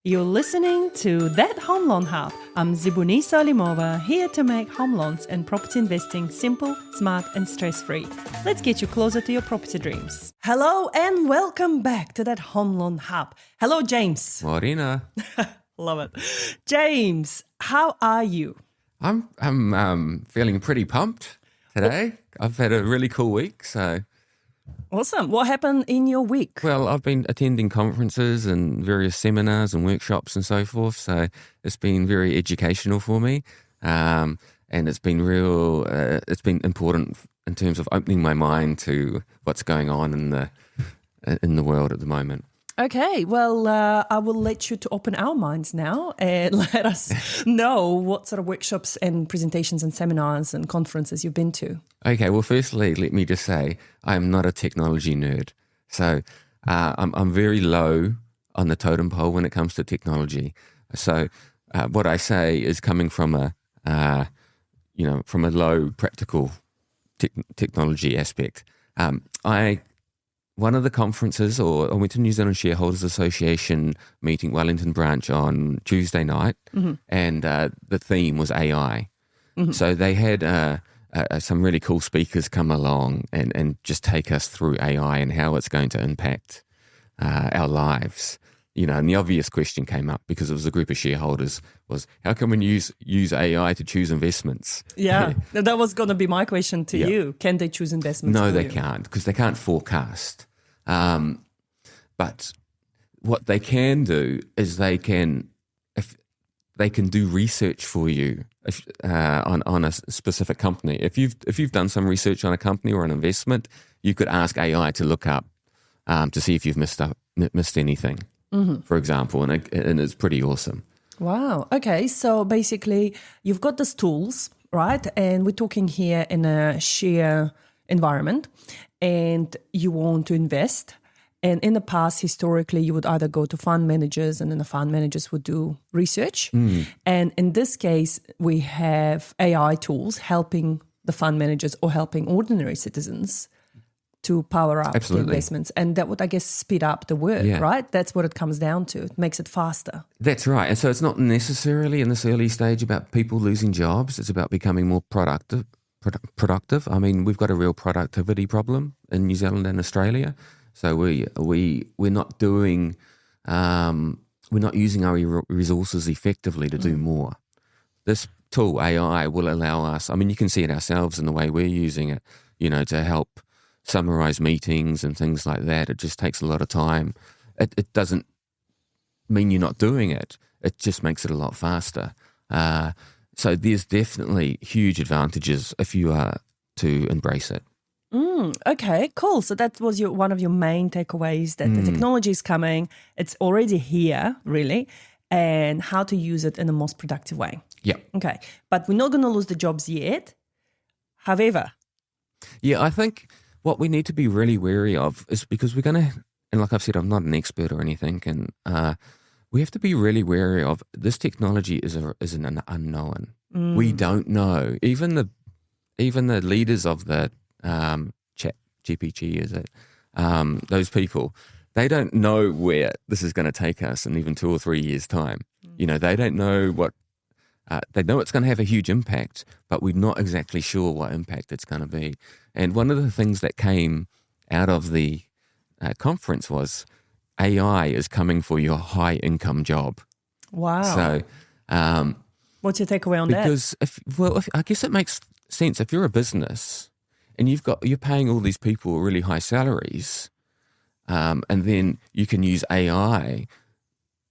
You're listening to That Home Loan Hub. I'm Zibuni Salimova, here to make home loans and property investing simple, smart and stress-free. Let's get you closer to your property dreams. Hello and welcome back to That Home Loan Hub. Hello, James. Morena. Love it. James, how are you? I'm feeling pretty pumped today. I've had a really cool week, so... Awesome. What happened in your week? Well, I've been attending conferences and various seminars and workshops and so forth, so it's been very educational for me, and it's been it's been important in terms of opening my mind to what's going on in the world at the moment. Okay, well, I will let you to open our minds now and let us know what sort of workshops and presentations and seminars and conferences you've been to. Okay, well, firstly, let me just say I'm not a technology nerd. So I'm very low on the totem pole when it comes to technology. So what I say is coming from a low practical technology aspect. One of the conferences, I went to New Zealand Shareholders Association meeting, Wellington branch, on Tuesday night, and the theme was AI. Mm-hmm. So they had some really cool speakers come along and just take us through AI and how it's going to impact our lives. You know, and the obvious question came up because it was a group of shareholders was, how can we use AI to choose investments? Yeah, that was going to be my question to you. Can they choose investments? No, they can't, because they can't forecast. But what they can do is they can do research for you on a specific company. If you've done some research on a company or an investment, you could ask AI to look up to see if you've missed anything. Mm-hmm. For example, and it's pretty awesome. Wow. Okay. So basically, you've got these tools, right? And we're talking here in a share environment, and you want to invest. And in the past, historically, you would either go to fund managers, and then the fund managers would do research. Mm. And in this case, we have AI tools helping the fund managers or helping ordinary citizens to power up the investments. And that would, I guess, speed up the work, right? That's what it comes down to. It makes it faster. That's right. And so it's not necessarily in this early stage about people losing jobs. It's about becoming more productive. I mean, we've got a real productivity problem in New Zealand and Australia. So we're not doing, we're not using our resources effectively to do more. This tool, AI, will allow us, I mean, you can see it ourselves in the way we're using it, you know, to help summarize meetings and things like that. It just takes a lot of time. It doesn't mean you're not doing it. It just makes it a lot faster. So there's definitely huge advantages if you are to embrace it. Okay, cool. So that was one of your main takeaways, that the technology is coming. It's already here, really, and how to use it in the most productive way. Yeah. Okay, but we're not going to lose the jobs yet. However. Yeah, I think what we need to be really wary of is, because we're going to, and like I've said, I'm not an expert or anything, and we have to be really wary of this technology is an unknown. We don't know. Even the leaders of the chat GPT, is it? Those people, they don't know where this is going to take us in even 2 or 3 years' time. You know, they don't know what. They know it's going to have a huge impact, but we're not exactly sure what impact it's going to be. And one of the things that came out of the conference was AI is coming for your high-income job. Wow. So, what's your takeaway on that? Because I guess it makes sense. If you're a business and you're paying all these people really high salaries, and then you can use AI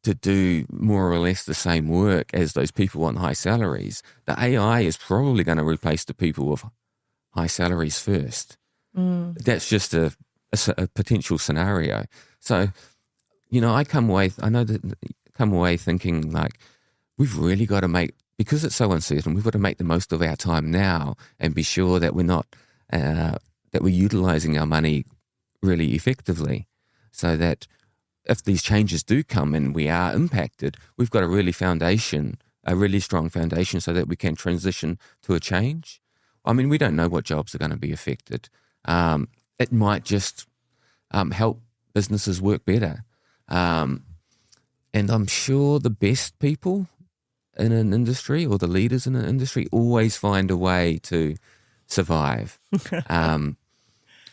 to do more or less the same work as those people on high salaries, the AI is probably going to replace the people with high salaries first. That's just a potential scenario. So, you know, I come away thinking, like, we've really got to because it's so uncertain, we've got to make the most of our time now and be sure that we're not, that we're utilizing our money really effectively, so that if these changes do come and we are impacted, we've got a really strong foundation so that we can transition to a change. I mean, we don't know what jobs are going to be affected. It might just help businesses work better. And I'm sure the best people in an industry or the leaders in an industry always find a way to survive.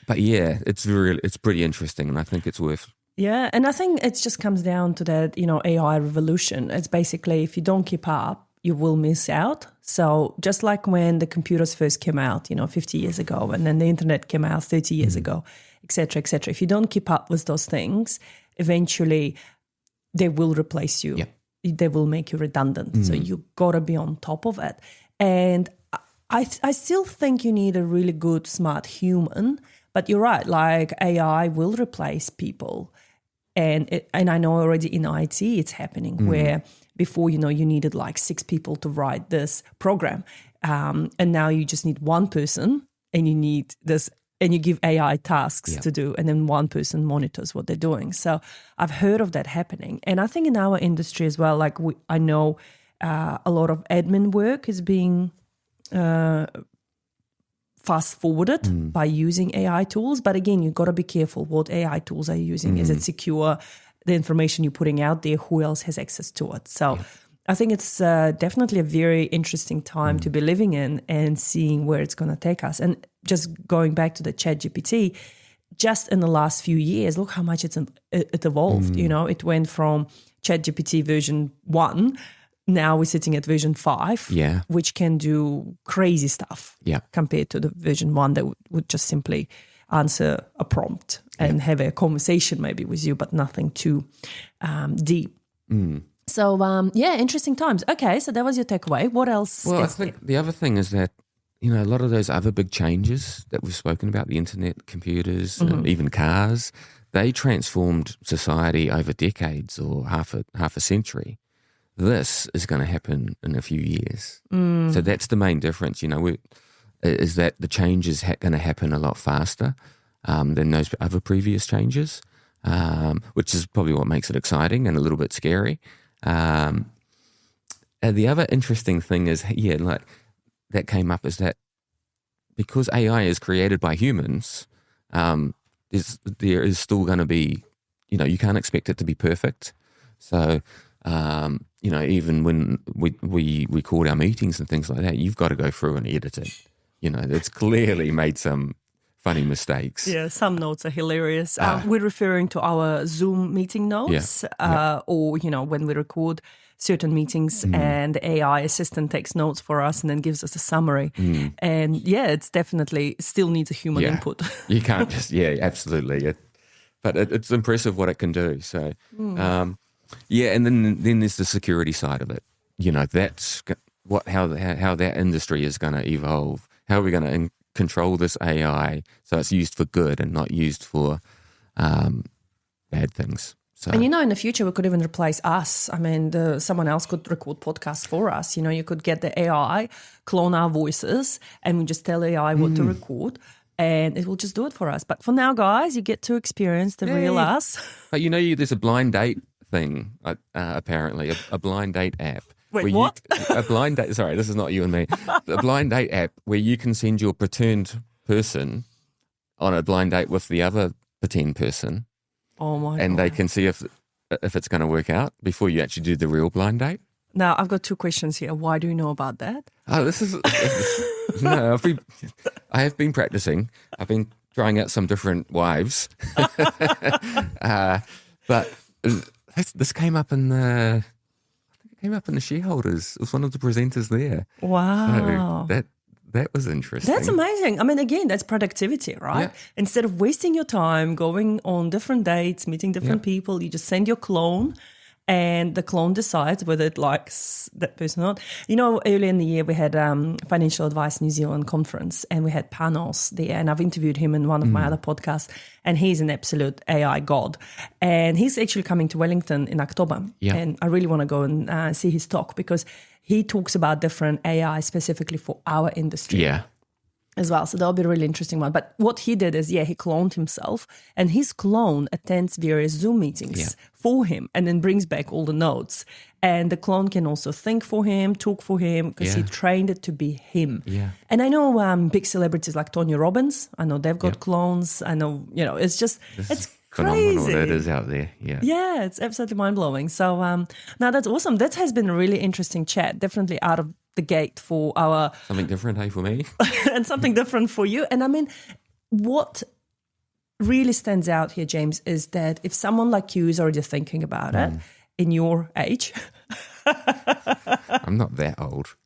But yeah, it's pretty interesting, and I think it's worth. Yeah, and I think it just comes down to that, AI revolution. It's basically, if you don't keep up, you will miss out. So just like when the computers first came out, 50 years ago, and then the internet came out 30 years ago, et cetera, et cetera. If you don't keep up with those things, eventually they will replace you. Yep. They will make you redundant. So you got to be on top of it. And I still think you need a really good, smart human. But you're right, like AI will replace people. And I know already in IT it's happening where before, you needed like 6 people to write this program. And now you just need one person and you need this, and you give AI tasks to do, and then one person monitors what they're doing. So I've heard of that happening. And I think in our industry as well, like I know a lot of admin work is being fast forwarded by using AI tools. But again, you've got to be careful what AI tools are you using. Is it secure? The information you're putting out there, who else has access to it? So I think it's definitely a very interesting time to be living in and seeing where it's going to take us. And just going back to the ChatGPT, just in the last few years, look how much it evolved. It went from ChatGPT version 1. Now we're sitting at version 5, which can do crazy stuff compared to the version 1 that would just simply answer a prompt and have a conversation maybe with you, but nothing too deep. So, interesting times. Okay, so that was your takeaway. What else? Well, I think the other thing is that, a lot of those other big changes that we've spoken about, the internet, computers, and even cars, they transformed society over decades or half a century. This is going to happen in a few years. So that's the main difference, is that the change is going to happen a lot faster than those other previous changes, which is probably what makes it exciting and a little bit scary. And the other interesting thing is, that came up is that because AI is created by humans, there is still going to be, you can't expect it to be perfect. So, even when we record our meetings and things like that, you've got to go through and edit it. It's clearly made some funny mistakes. Yeah, some notes are hilarious. We're referring to our Zoom meeting notes, or, when we record certain meetings and the AI assistant takes notes for us and then gives us a summary. And it's definitely still needs a human input. You can't just, absolutely. But it's impressive what it can do. So, and then there's the security side of it. That's how that industry is going to evolve. How are we going to control this AI so it's used for good and not used for bad things? So. And in the future, we could even replace us. I mean, someone else could record podcasts for us. You could get the AI, clone our voices, and we just tell AI what to record, and it will just do it for us. But for now, guys, you get to experience the real us. But there's a blind date thing, apparently, a blind date app. Wait, what? A blind date, sorry, this is not you and me. A blind date app where you can send your pretend person on a blind date with the other pretend person. Oh my God. And they can see if it's going to work out before you actually do the real blind date. Now, I've got 2 questions here. Why do you know about that? Oh, no, I have been practicing. I've been trying out some different wives. But this came up in the shareholders. It was one of the presenters there. Wow. So that was interesting. That's amazing. I mean, again, that's productivity, right? Yeah. Instead of wasting your time going on different dates, meeting different people, you just send your clone and the clone decides whether it likes that person or not. Earlier in the year, we had Financial Advice New Zealand conference and we had Panos there, and I've interviewed him in one of my other podcasts, and he's an absolute AI god. And he's actually coming to Wellington in October. Yeah. And I really want to go and see his talk because he talks about different AI specifically for our industry. Yeah. As well. So that'll be a really interesting one. But what he did is, he cloned himself, and his clone attends various Zoom meetings for him and then brings back all the notes. And the clone can also think for him, talk for him, because he trained it to be him. Yeah. And I know big celebrities like Tony Robbins, I know they've got clones. I know, it's just, it's phenomenal Crazy. that is out there. Yeah. Yeah, it's absolutely mind-blowing. So now that's awesome. That has been a really interesting chat, definitely out of the gate for our... Something different, hey, for me? and something different for you. And I mean, what really stands out here, James, is that if someone like you is already thinking about it in your age... I'm not that old.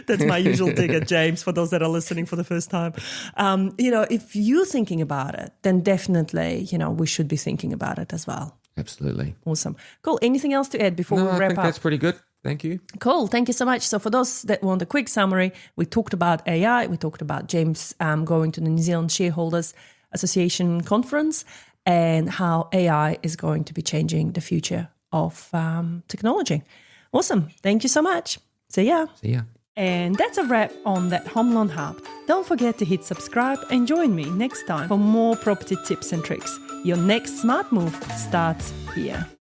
That's my usual dig at James, for those that are listening for the first time. If you're thinking about it, then definitely, we should be thinking about it as well. Absolutely. Awesome. Cool. Anything else to add before we I wrap think up? that's pretty good. Thank you. Cool. Thank you so much. So for those that want a quick summary, we talked about AI. We talked about James going to the New Zealand Shareholders Association conference and how AI is going to be changing the future of technology. Awesome. Thank you so much. See ya. See ya. And that's a wrap on that Home Loan Hub. Don't forget to hit subscribe and join me next time for more property tips and tricks. Your next smart move starts here.